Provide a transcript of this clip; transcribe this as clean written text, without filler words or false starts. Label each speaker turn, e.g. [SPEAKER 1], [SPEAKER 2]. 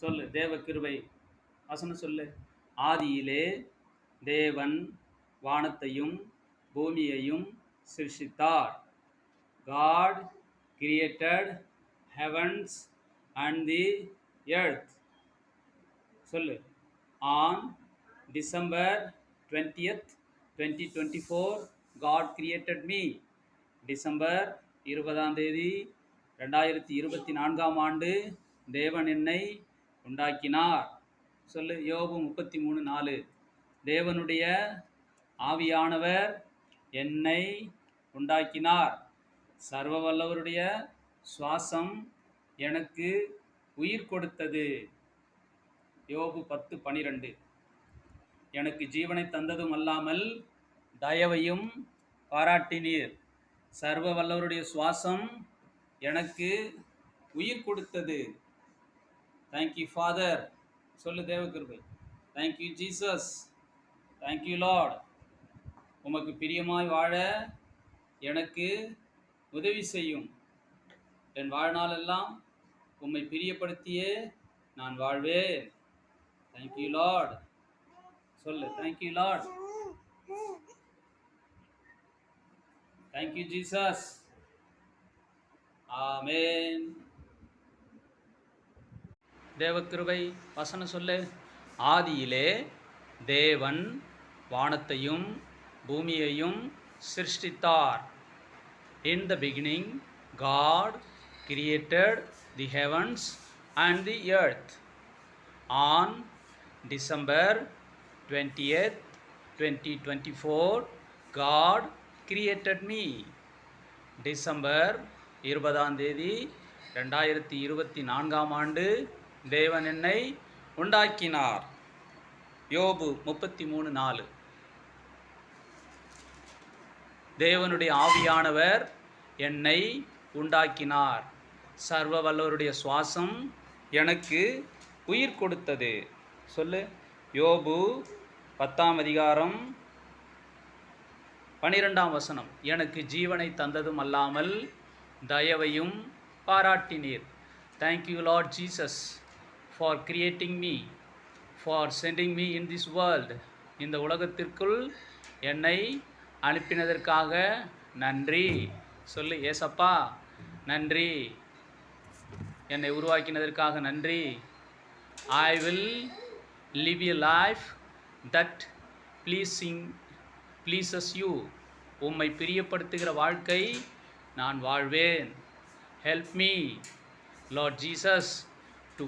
[SPEAKER 1] சொல்லு. தேவ கிருபை வசனம் சொல்லு. ஆதியிலே தேவன் வானத்தையும் பூமியையும் சிருஷ்டித்தார். God created heavens and the earth. சொல்லு. On December 20th 2024 God created me. December 20ஆம் தேதி 2024ஆம் ஆண்டு தேவன் என்னை உண்டாக்கினார். சொல்லு. யோபு 33:4. தேவனுடைய ஆவியானவர் என்னை உண்டாக்கினார். சர்வ வல்லவருடைய சுவாசம் எனக்கு உயிர் கொடுத்தது. யோபு 10:12. எனக்கு ஜீவனை தந்ததும் அல்லாமல் தயவையும் பாராட்டினீர். சர்வ வல்லவருடைய சுவாசம் எனக்கு உயிர் கொடுத்தது. Thank you father. சொல்லு. தேவ கிருபை. Thank you Jesus. Thank you Lord. உமக்கு பிரியமாய் வாழ எனக்கு உதவி செய்யும். என் வாழ்நாளெல்லாம் உம்மை பிரியப்படுத்தியே நான் வாழ்வேன். Thank you Lord. சொல்லு. Thank you Lord. Thank you Jesus. Amen. தேவக்கிருபை வசனம் சொல்லு. ஆதியிலே தேவன் வானத்தையும் பூமியையும் சிருஷ்டித்தார். In the beginning God created the heavens and the earth. On December 20th 2024 God created me. December 20ஆம் தேதி 2024ஆம் ஆண்டு தேவன் என்னை உண்டாக்கினார். யோபு 33:4. தேவனுடைய ஆவியானவர் என்னை உண்டாக்கினார். சர்வ வல்லவருடைய சுவாசம் எனக்கு உயிர் கொடுத்தது. சொல்லு. யோபு 10ஆம் அதிகாரம் 12ஆம் வசனம். எனக்கு ஜீவனை தந்ததும் அல்லாமல் தயவையும் பாராட்டினீர். Thank you Lord Jesus for creating me, for sending me in this world. இந்த உலகத்திற்குள் என்னை அனுப்பினதற்காக நன்றி. சொல்லு. ஏசப்பா நன்றி. என்னை உருவாக்கினதற்காக நன்றி. I will live a life that pleases you. உம்மை பிரியப்படுத்துகிற வாழ்க்கை நான் வாழ்வேன். Help me, Lord Jesus, to